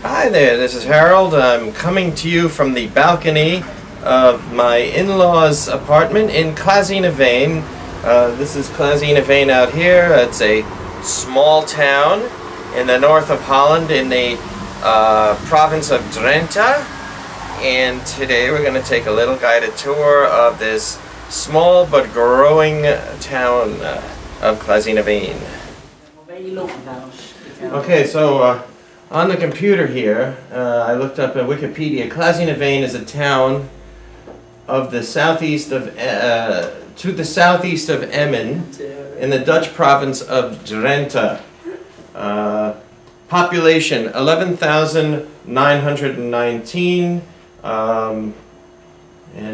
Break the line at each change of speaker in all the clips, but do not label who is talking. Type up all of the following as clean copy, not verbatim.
Hi there, this is Harold. I'm coming to you from the balcony of my in-laws' apartment in Klazienaveen. This is Klazienaveen out here. It's a small town in the north of Holland in the province of Drenthe. And today we're going to take a little guided tour of this small but growing town of Klazienaveen. Okay, so on the computer here, I looked up in Wikipedia. Klazienaveen is a town of the southeast of to the southeast of Emmen in the Dutch province of Drenthe. Population 11,919, and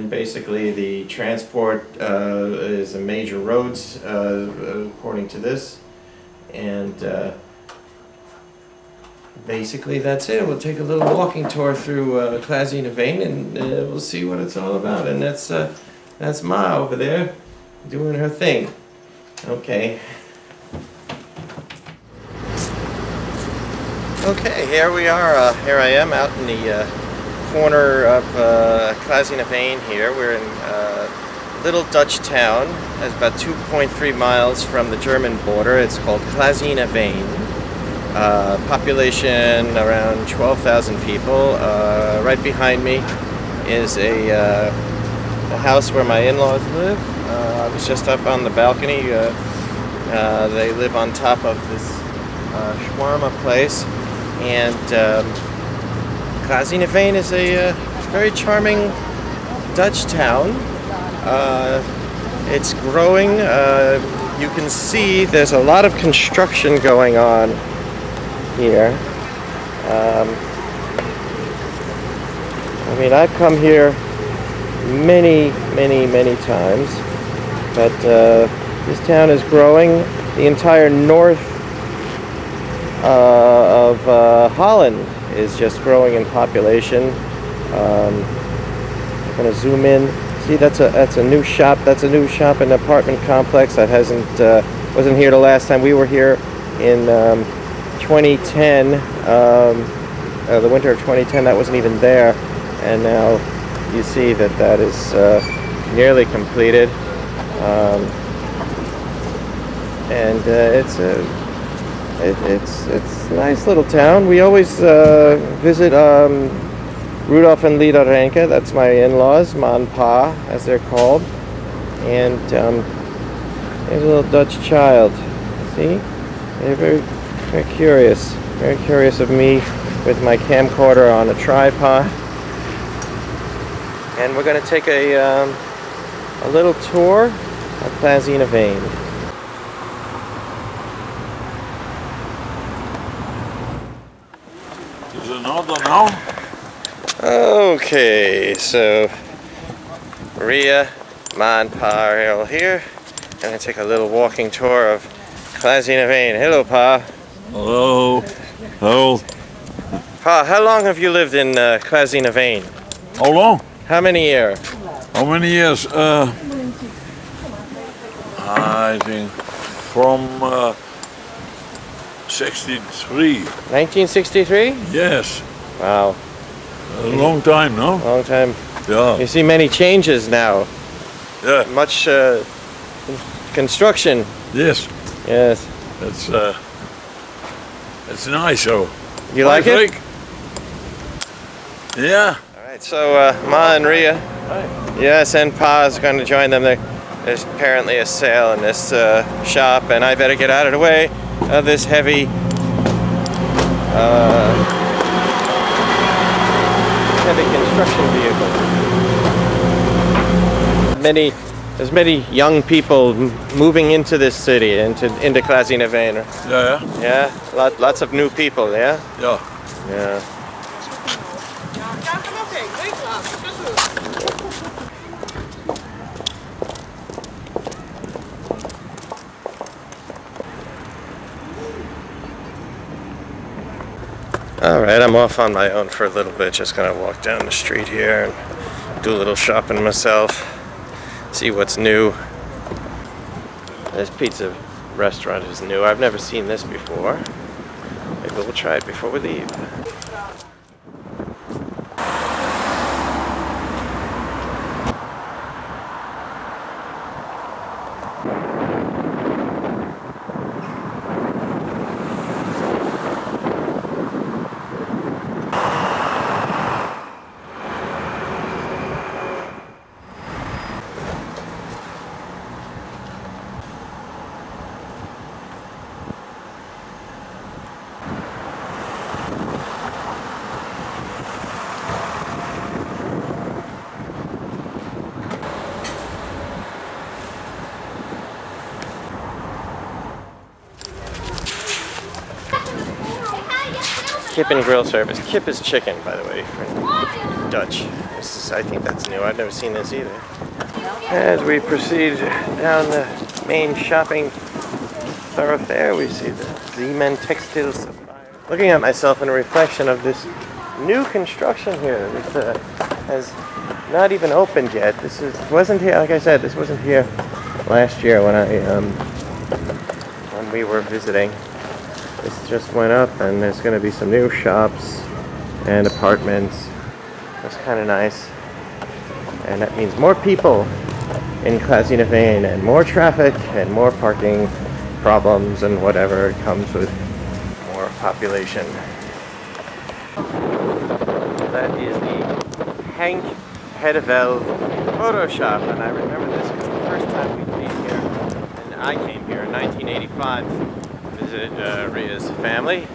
basically the transport is the major roads according to this, and basically that's it. We'll take a little walking tour through Klazienaveen and we'll see what it's all about. And that's Ma over there doing her thing. Okay. Okay, here we are. Here I am out in the corner of Klazienaveen here. We're in a little Dutch town. It's about 2.3 miles from the German border. It's called Klazienaveen. Population around 12,000 people. Right behind me is the house where my in-laws live. I was just up on the balcony. They live on top of this shawarma place. And Klazienaveen is a very charming Dutch town. It's growing. You can see there's a lot of construction going on here. I mean, I've come here many times, but this town is growing. The entire north of Holland is just growing in population. I'm going to zoom in. See, that's a new shop. That's a new shop, an apartment complex that wasn't here the last time we were here in 2010, the winter of 2010. That wasn't even there, and now you see that is nearly completed, and it's a nice little town. We always visit Rudolph and Lida Renke. That's my in-laws, Ma and Pa, as they're called, and there's a little Dutch child. See, they're very curious of me with my camcorder on a tripod. And we're going to take a little tour of Klazienaveen.
Is another now?
Okay, so Maria, Ma and Pa are all here. I'm going to take a little walking tour of Klazienaveen. Hello, Pa.
Hello. Hello.
Pa, how long have you lived in Klazienaveen?
How long?
How many years?
How many years? I think from 63.
1963?
Yes.
Wow.
A long time, no?
Long time.
Yeah.
You see many changes now.
Yeah.
Much construction.
Yes.
Yes.
It's nice, so.
You like it?
Yeah.
Alright, so Ma and Ria.
Hi.
Yes, and Pa is going to join them. There's apparently a sale in this shop, and I better get out of the way of this heavy construction vehicle. There's many young people moving into this city, into Klazienaveen.
Yeah.
Yeah, lots of new people. Yeah.
Yeah.
Yeah. Alright, I'm off on my own for a little bit. Just gonna walk down the street here and do a little shopping myself. See what's new. This pizza restaurant is new. I've never seen this before. Maybe we'll try it before we leave. kip and grill service. Kip is chicken, by the way, for Dutch. I think that's new. I've never seen this either. As we proceed down the main shopping thoroughfare, we see the Zeeman textile supplier. Looking at myself in a reflection of this new construction here. This has not even opened yet. Wasn't here, like I said, this wasn't here last year when we were visiting. This just went up, and there's going to be some new shops and apartments. That's kind of nice. And that means more people in Klazienaveen and more traffic and more parking problems and whatever comes with more population. That is the Hank Hedevel photo shop, and I remember this because the first time we came here, and I came here in 1985, visited Ria's family.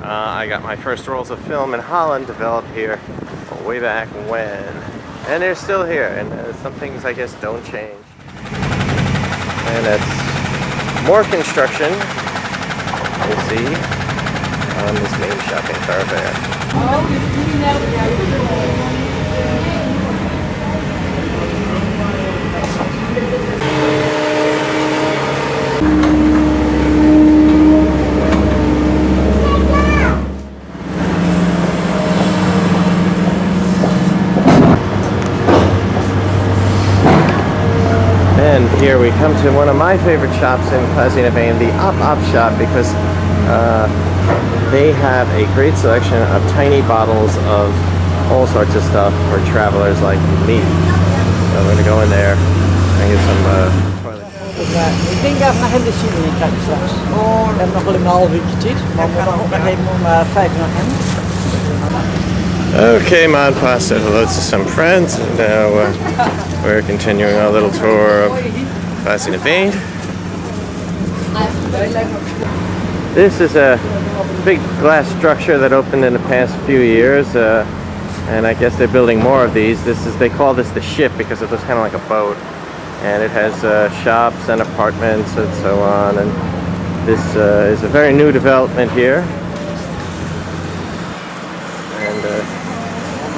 I got my first rolls of film in Holland developed here way back when, and they're still here, and some things I guess don't change. And that's more construction you see on this main shopping thoroughfare. And here we come to one of my favorite shops in Klazienaveen, the Op shop, because they have a great selection of tiny bottles of all sorts of stuff for travelers like me. So I'm going to go in there and get some toilet.
Ik denk dat we nog helemaal zien in krijgen straks. We hebben nog wel een half uurtje tijd, maar we gaan ook nog even om 5 naar hem.
Okay, Ma and Pa said hello to some friends, and now we're continuing our little tour of Klazienaveen. This is a big glass structure that opened in the past few years, and I guess they're building more of these. They call this the ship because it looks kind of like a boat, and it has shops and apartments and so on. And this is a very new development here.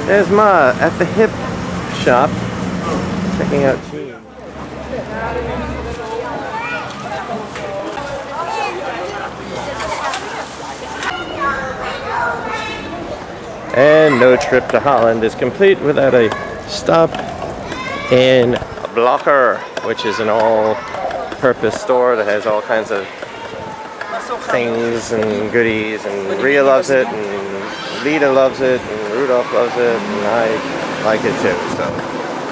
There's Ma at the hip shop, checking out jeans. And no trip to Holland is complete without a stop in Blokker, which is an all-purpose store that has all kinds of things and goodies, and Ria loves it, and Lita loves it, and Rudolph loves it, and I like it too, so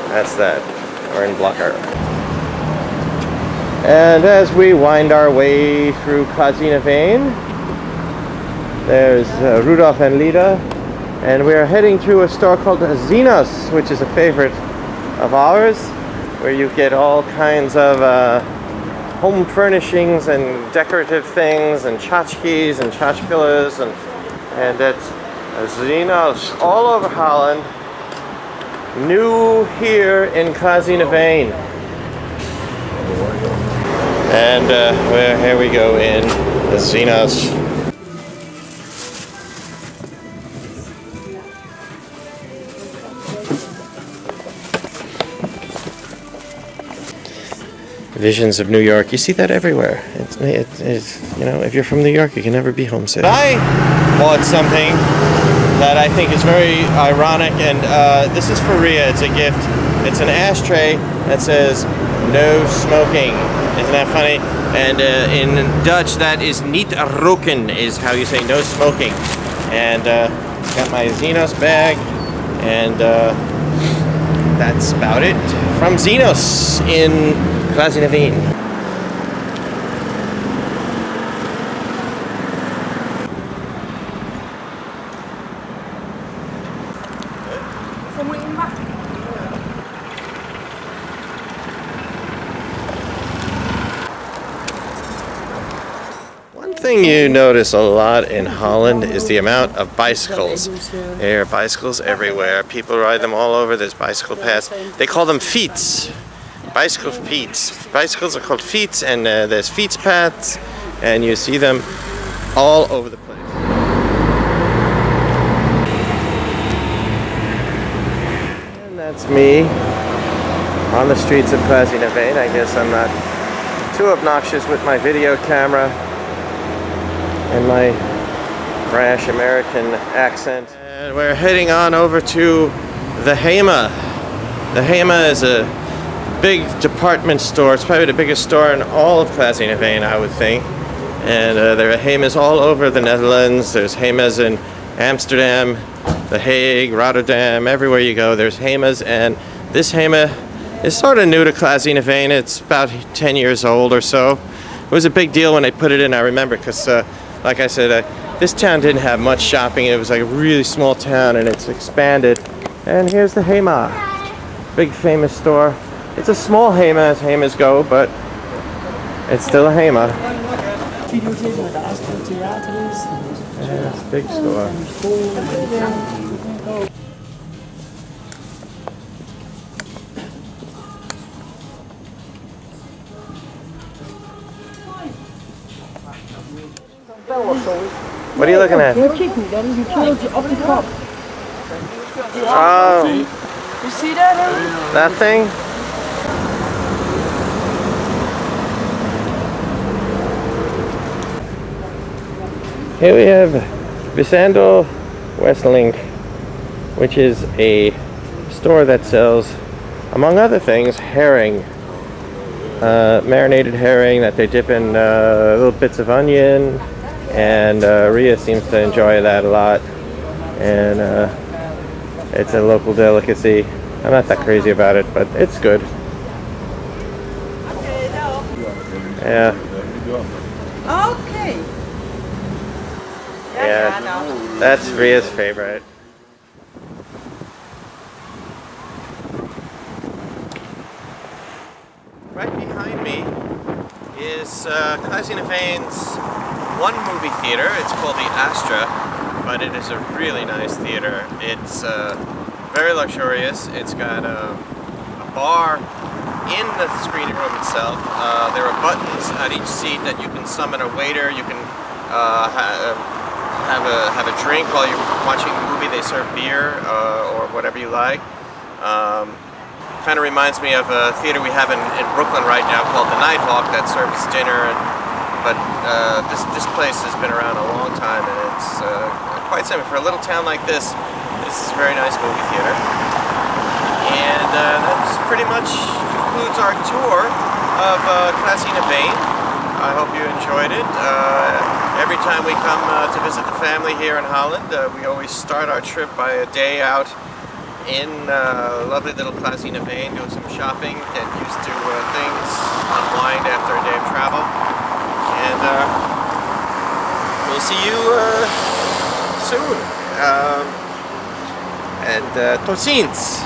that's that. We're in Blokker. And as we wind our way through Klazienaveen, there's Rudolph and Lita, and we're heading to a store called Zenos, which is a favorite of ours, where you get all kinds of home furnishings and decorative things and tchotchkes and tchotchkes, and that's Zenos all over Holland, new here in Klazienaveen. And here we go in the Zenos. Visions of New York. You see that everywhere. It's, you know, if you're from New York, you can never be homesick. I bought something that I think is very ironic, and this is for Ria. It's a gift. It's an ashtray that says "No smoking." Isn't that funny? And in Dutch, that is "niet roken" is how you say no smoking. And got my Zenos bag, and that's about it from Zenos in Klazienaveen. One thing you notice a lot in Holland is the amount of bicycles. There are bicycles everywhere. People ride them all over. There's bicycle paths. They call them fiets. Bicycle fiets. Bicycles are called fiets, and there's fiets paths, and you see them all over the place. That's me on the streets of Klazienaveen. I guess I'm not too obnoxious with my video camera and my brash American accent. And we're heading on over to the Hema. The Hema is a big department store. It's probably the biggest store in all of Klazienaveen, I would think. And there are Hemas all over the Netherlands. There's Hemas in Amsterdam, The Hague, Rotterdam, everywhere you go there's Hemas. And this Hema is sort of new to Klazienaveen. It's about 10 years old or so. It was a big deal when they put it in, I remember, because like I said, this town didn't have much shopping. It was like a really small town, and it's expanded. And here's the Hema, big famous store. It's a small Hema as Hemas go, but it's still a Hema. Yeah, it's a big store. What are you looking at? Oh.
You see that?
That thing? Here we have Visandel Westlink, which is a store that sells, among other things, herring. Marinated herring that they dip in little bits of onion, and Ria seems to enjoy that a lot. And it's a local delicacy. I'm not that crazy about it, but it's good. Yeah.
Okay.
Yeah, that's Ria's favorite. Right behind me is Klazienaveen's one movie theater. It's called the Astra, but it is a really nice theater. It's very luxurious. It's got a bar in the screening room itself. There are buttons at each seat that you can summon a waiter. You can have a drink while you're watching the movie. They serve beer or whatever you like. Kind of reminds me of a theater we have in Brooklyn right now called the Nighthawk that serves dinner. But this place has been around a long time, and it's quite simple. For a little town like this, this is a very nice movie theater. And that pretty much concludes our tour of Klazienaveen. I hope you enjoyed it. Every time we come to visit the family here in Holland, we always start our trip by a day out in lovely little Klazienaveen, doing some shopping, get used to things, unwind after a day of travel. And we'll see you soon. And tot ziens!